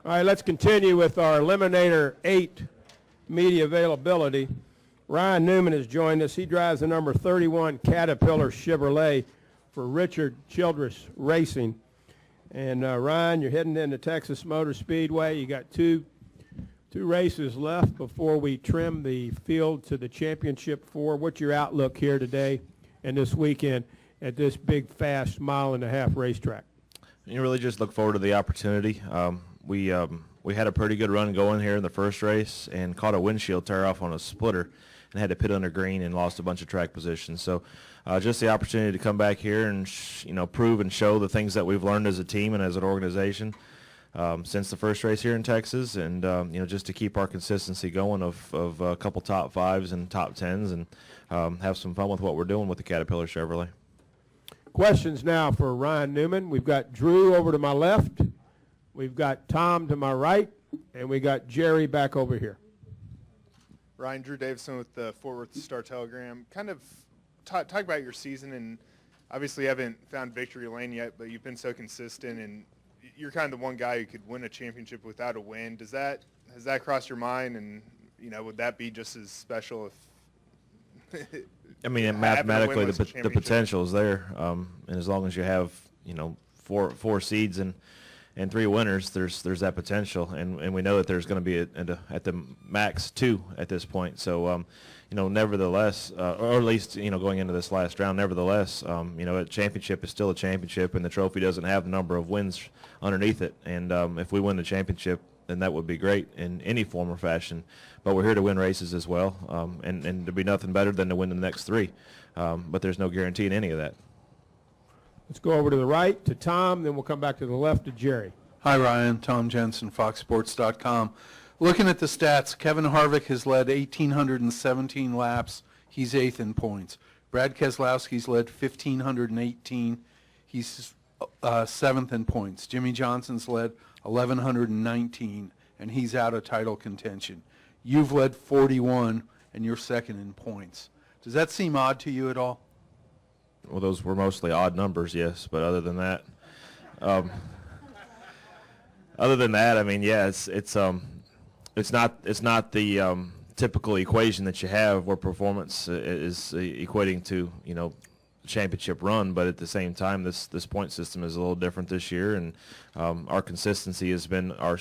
All right, let's continue with our Eliminator 8 media availability. Ryan Newman has joined us. He drives the number 31 Caterpillar Chevrolet for Richard Childress Racing. And Ryan, you're heading into Texas Motor Speedway. You got two races left before we trim the field to the championship four. What's your outlook here today and this weekend at this big, fast mile-and-a-half racetrack? You really just look forward to the opportunity. We had a pretty good run going here in the first race and caught a windshield tear off on a splitter and had to pit under green and lost a bunch of track positions. So just the opportunity to come back here and prove and show the things that we've learned as a team and as an organization since the first race here in Texas, and just to keep our consistency going of a couple top fives and top tens, and have some fun with what we're doing with the Caterpillar Chevrolet. Questions now for Ryan Newman. We've got Drew over to my left. We've got Tom to my right, and we got Jerry back over here. Ryan, Drew Davison with the Fort Worth Star-Telegram. Kind of talk about your season, and obviously you haven't found victory lane yet, but you've been so consistent, and you're kind of the one guy who could win a championship without a win. Has that crossed your mind, and would that be just as special if? I mean, mathematically, the potential is there, and as long as you have four seeds and 3 winners, there's that potential, and we know that there's going to be at the max 2 at this point. So, nevertheless, or at least going into this last round, nevertheless, a championship is still a championship, and the trophy doesn't have the number of wins underneath it. And if we win the championship, then that would be great in any form or fashion. But we're here to win races as well, and there'd be nothing better than to win the next 3. But there's no guarantee in any of that. Let's go over to the right to Tom, then we'll come back to the left to Jerry. Hi, Ryan. Tom Jensen, FoxSports.com. Looking at the stats, Kevin Harvick has led 1,817 laps. He's 8th in points. Brad Keselowski's led 1,518. He's 7th in points. Jimmy Johnson's led 1,119, and he's out of title contention. You've led 41, and you're 2nd in points. Does that seem odd to you at all? Well, those were mostly odd numbers, yes. But other than that, I mean, yeah, it's not the typical equation that you have where performance is equating to championship run. But at the same time, this point system is a little different this year, and our consistency has been our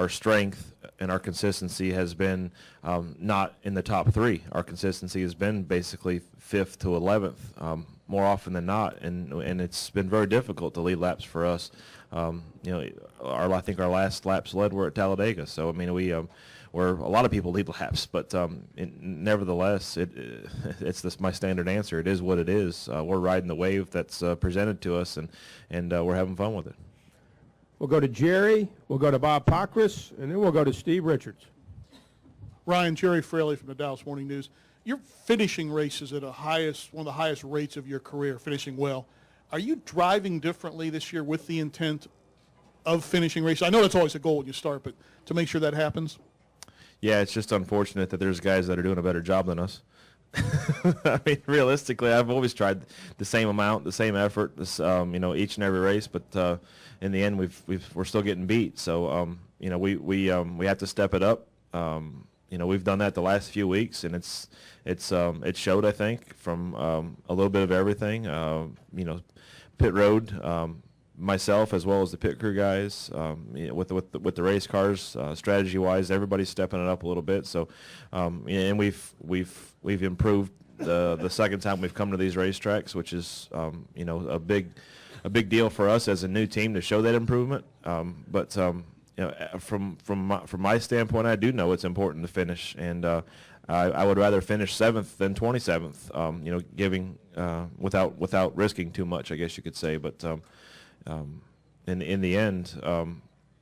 strength, and our consistency has been not in the top 3. Our consistency has been basically 5th to 11th. More often than not, and it's been very difficult to lead laps for us. I think our last laps led were at Talladega. So I mean, where a lot of people lead laps, but nevertheless, it's my standard answer. It is what it is. We're riding the wave that's presented to us, and we're having fun with it. We'll go to Jerry. We'll go to Bob Pockris, and then we'll go to Steve Richards. Ryan, Jerry Fraley from the Dallas Morning News. You're finishing races at one of the highest rates of your career, finishing well. Are you driving differently this year with the intent of finishing races? I know that's always a goal when you start, but to make sure that happens? Yeah, it's just unfortunate that there's guys that are doing a better job than us. I mean, realistically, I've always tried the same amount, the same effort, each and every race, but in the end, we're still getting beat. So, we have to step it up. We've done that the last few weeks, and it showed, I think, from a little bit of everything. Pit road, myself as well as the pit crew guys, with the race cars, strategy-wise, everybody's stepping it up a little bit. So, and we've improved the second time we've come to these racetracks, which is a big deal for us as a new team to show that improvement. But from my standpoint, I do know it's important to finish, and I would rather finish 7th than 27th. Giving without risking too much, I guess you could say. But in the end,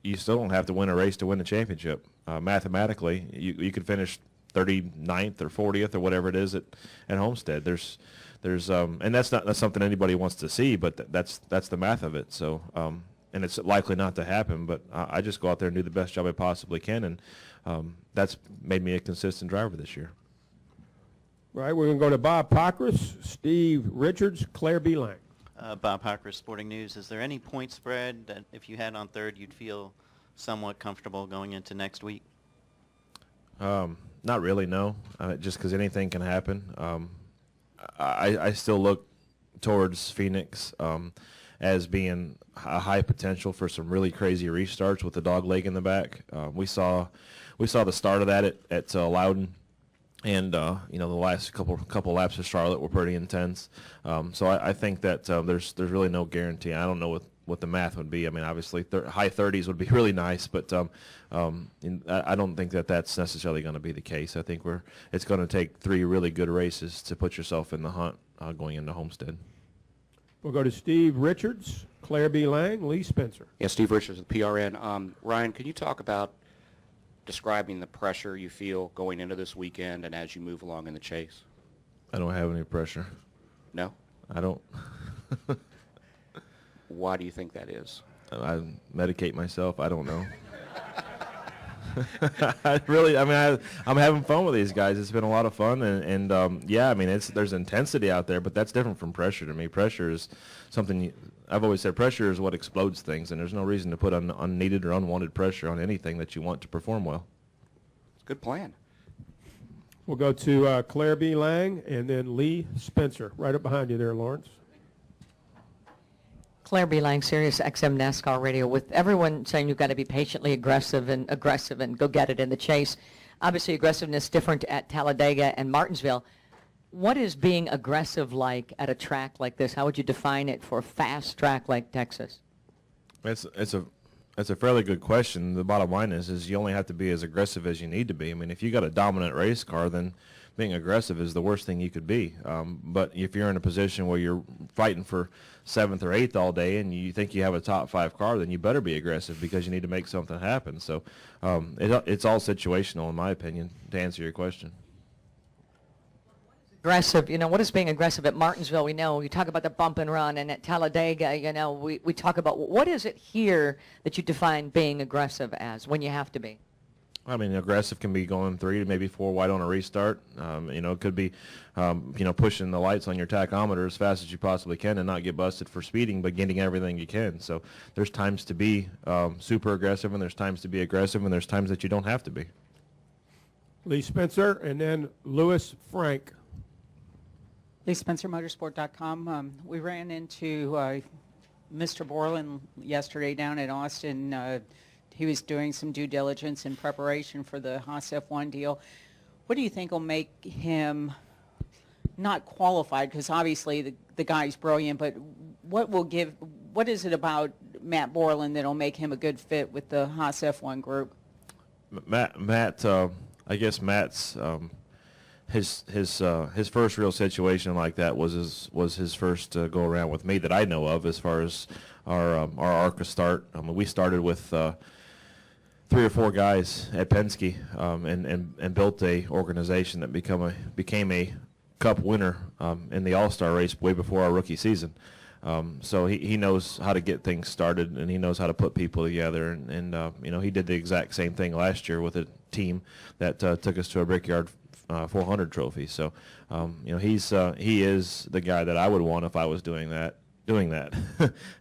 you still don't have to win a race to win the championship. Mathematically, you could finish 39th or 40th or whatever it is at Homestead. There's and that's something anybody wants to see, but that's the math of it. So. And it's likely not to happen, but I just go out there and do the best job I possibly can, and that's made me a consistent driver this year. Right, we're going to go to Bob Pockris, Steve Richards, Claire Beeline. Bob Hocker, Sporting News. Is there any point spread that if you had on third you'd feel somewhat comfortable going into next week? Not really, no. Just because anything can happen. I still look towards Phoenix as being a high potential for some really crazy restarts with the dog leg in the back. We saw the start of that at Loudon, and the last couple laps of Charlotte were pretty intense. So I think that there's really no guarantee. I don't know what the math would be. I mean, obviously high 30s would be really nice, but I don't think that that's necessarily going to be the case. I think it's going to take 3 really good races to put yourself in the hunt going into Homestead. We'll go to Steve Richards, Claire B. Lang, Lee Spencer. Yeah, Steve Richards with PRN. Ryan, can you talk about describing the pressure you feel going into this weekend and as you move along in the chase? I don't have any pressure. No? I don't. Why do you think that is? I medicate myself. I don't know. I'm having fun with these guys. It's been a lot of fun, and yeah, I mean, there's intensity out there, but that's different from pressure to me. Pressure is something, I've always said pressure is what explodes things, and there's no reason to put unneeded or unwanted pressure on anything that you want to perform well. It's a good plan. We'll go to Claire B. Lang and then Lee Spencer, right up behind you there, Lawrence. Claire B. Lang, Sirius XM NASCAR Radio. With everyone saying you've got to be patiently aggressive and go get it in the chase, obviously aggressiveness different at Talladega and Martinsville. What is being aggressive like at a track like this? How would you define it for a fast track like Texas? It's a fairly good question. The bottom line is you only have to be as aggressive as you need to be. I mean, if you got a dominant race car, then being aggressive is the worst thing you could be. But if you're in a position where you're fighting for 7th or 8th all day and you think you have a top 5 car, then you better be aggressive because you need to make something happen. So it's all situational, in my opinion, to answer your question. Aggressive, what is being aggressive at Martinsville? We know you talk about the bump and run, and at Talladega, we talk about what is it here that you define being aggressive as when you have to be? I mean, aggressive can be going 3 to maybe 4 wide on a restart. It could be, pushing the lights on your tachometer as fast as you possibly can and not get busted for speeding, but getting everything you can. So there's times to be super aggressive, and there's times to be aggressive, and there's times that you don't have to be. Lee Spencer and then Lewis Frank. Lee Spencer, Motorsport.com. We ran into Mr. Borland yesterday down at Austin. He was doing some due diligence in preparation for the Haas F1 deal. What do you think will make him not qualified? Because obviously the guy's brilliant, but what is it about Matt Borland that will make him a good fit with the Haas F1 group? Matt, I guess Matt's his first real situation like that was his first go around with me that I know of as far as our ARCA start. I mean, we started with 3 or 4 guys at Penske and built a organization that became a Cup winner in the All-Star race way before our rookie season. So he knows how to get things started, and he knows how to put people together. And he did the exact same thing last year with a team that took us to a Brickyard 400 trophy. So he is the guy that I would want if I was doing that.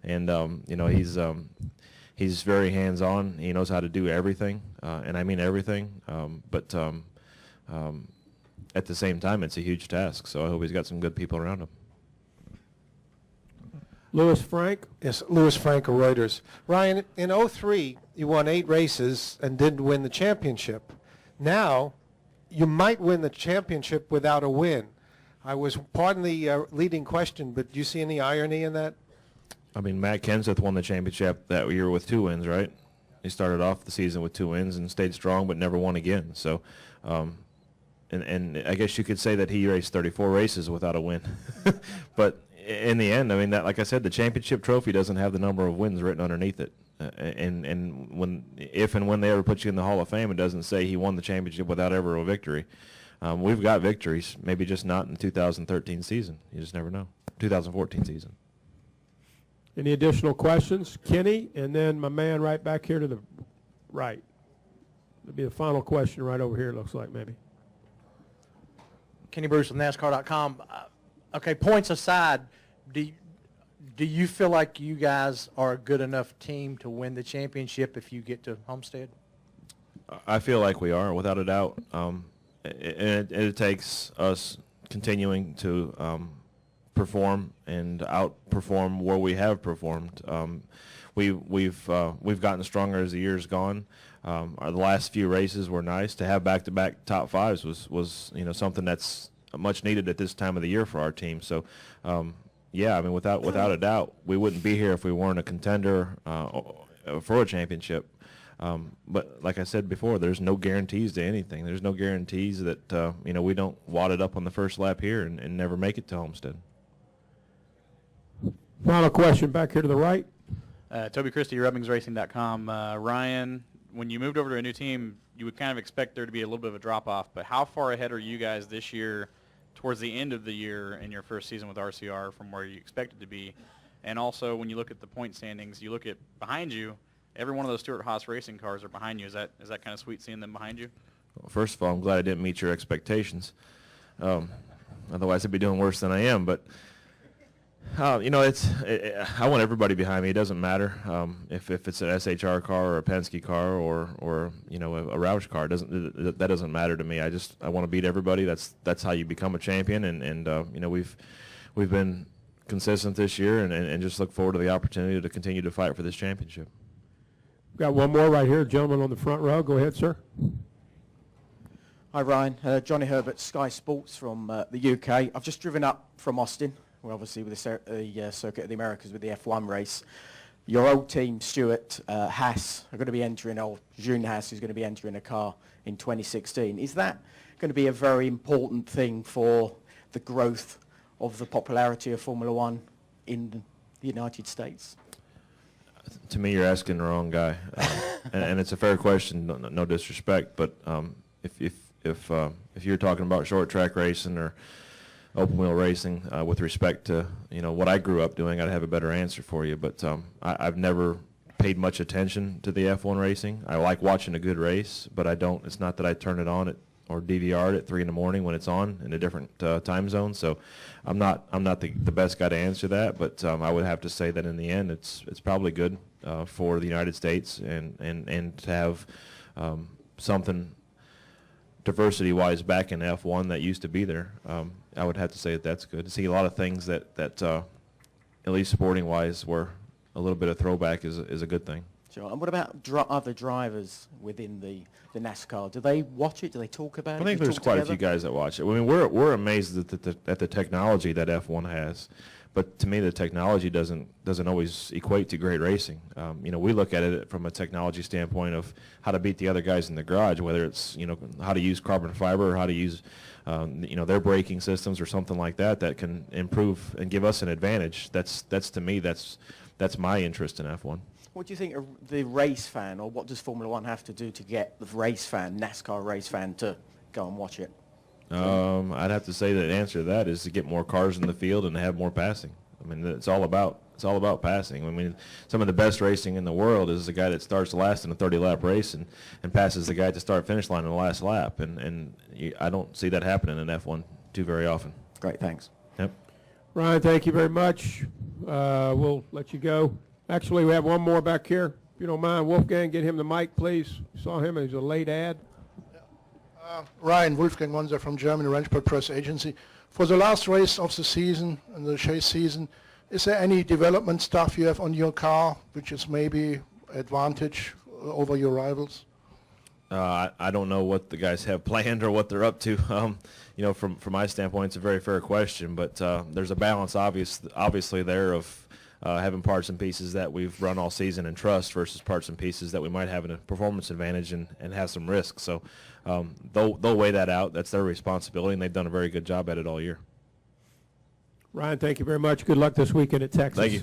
And he's very hands-on. He knows how to do everything, and I mean everything. But at the same time, it's a huge task. So I hope he's got some good people around him. Lewis Frank. Yes, Lewis Frank of Reuters. Ryan, in 03, you won 8 races and didn't win the championship. Now, you might win the championship without a win. Pardon the leading question, but do you see any irony in that? I mean, Matt Kenseth won the championship that year with 2 wins, right? He started off the season with 2 wins and stayed strong, but never won again. So, and I guess you could say that he raced 34 races without a win. But in the end, I mean, that, like I said, the championship trophy doesn't have the number of wins written underneath it. And if and when they ever put you in the Hall of Fame, it doesn't say he won the championship without ever a victory. We've got victories, maybe just not in the 2013 season. You just never know. 2014 season. Any additional questions? Kenny, and then my man right back here to the right. That'll be the final question right over here, it looks like, maybe. Kenny Bruce with NASCAR.com. Okay, points aside, do Do you feel like you guys are a good enough team to win the championship if you get to Homestead? I feel like we are, without a doubt. It takes us continuing to perform and outperform where we have performed. We've gotten stronger as the year's gone. The last few races were nice. To have back-to-back top fives was something that's much needed at this time of the year for our team. So, yeah, I mean, without a doubt, we wouldn't be here if we weren't a contender for a championship. But like I said before, there's no guarantees to anything. There's no guarantees that we don't wad it up on the first lap here and never make it to Homestead. Final question back here to the right. Toby Christie, RubbingsRacing.com. Ryan, when you moved over to a new team, you would kind of expect there to be a little bit of a drop-off, but how far ahead are you guys this year towards the end of the year in your first season with RCR from where you expected to be? And also, when you look at the point standings, you look at behind you, every one of those Stewart-Haas racing cars are behind you. Is that kind of sweet seeing them behind you? Well, first of all, I'm glad I didn't meet your expectations. Otherwise, I'd be doing worse than I am. But I want everybody behind me. It doesn't matter if it's an SHR car or a Penske car or a Roush car. That doesn't matter to me. I want to beat everybody. That's how you become a champion. And we've been consistent this year and just look forward to the opportunity to continue to fight for this championship. Got one more right here, gentleman on the front row. Go ahead, sir. Hi, Ryan. Johnny Herbert, Sky Sports from the UK. I've just driven up from Austin. We're obviously with the Circuit of the Americas with the F1 race. Your old team, Stewart, Haas, are going to be entering, or June Haas is going to be entering a car in 2016. Is that going to be a very important thing for the growth of the popularity of Formula One in the United States? To me, you're asking the wrong guy, and it's a fair question. No disrespect, but if you're talking about short track racing or open wheel racing, with respect to what I grew up doing, I'd have a better answer for you. But I've never paid much attention to the F1 racing. I like watching a good race, but I don't. It's not that I turn it on or DVR it at 3 in the morning when it's on in a different time zone. So I'm not the best guy to answer that, but I would have to say that in the end it's probably good for the United States and to have something diversity-wise back in F1 that used to be there. I would have to say that that's good. To see a lot of things that at least sporting-wise were a little bit of throwback is a good thing. Sure. And what about other drivers within the NASCAR? Do they watch it? Do they talk about it? I think there's quite a few guys that watch it. I mean, we're amazed at the technology that F1 has, but to me, the technology doesn't always equate to great racing. We look at it from a technology standpoint of how to beat the other guys in the garage, whether it's how to use carbon fiber or how to use their braking systems or something like that can improve and give us an advantage. That's to me that's my interest in F1. What do you think the race fan, or what does Formula One have to do to get the race fan, NASCAR race fan, to go and watch it? I'd have to say that the answer to that is to get more cars in the field and to have more passing. I mean, it's all about passing. I mean, some of the best racing in the world is the guy that starts last in a 30-lap race and passes the guy at the start-finish line in the last lap. And I don't see that happening in F1 too very often. Great, thanks. Yep. Ryan, thank you very much. We'll let you go. Actually, we have one more back here. If you don't mind, Wolfgang, get him the mic, please. You saw him. He's a late ad. Ryan, Wolfgang Monser from Germany, Ranchport Press Agency. For the last race of the season, and the chase season, is there any development stuff you have on your car which is maybe advantage over your rivals? I don't know what the guys have planned or what they're up to. From my standpoint, it's a very fair question, but there's a balance obviously there of having parts and pieces that we've run all season and trust versus parts and pieces that we might have a performance advantage and have some risk. So they'll weigh that out. That's their responsibility, and they've done a very good job at it all year. Ryan, thank you very much. Good luck this weekend at Texas. Thank you.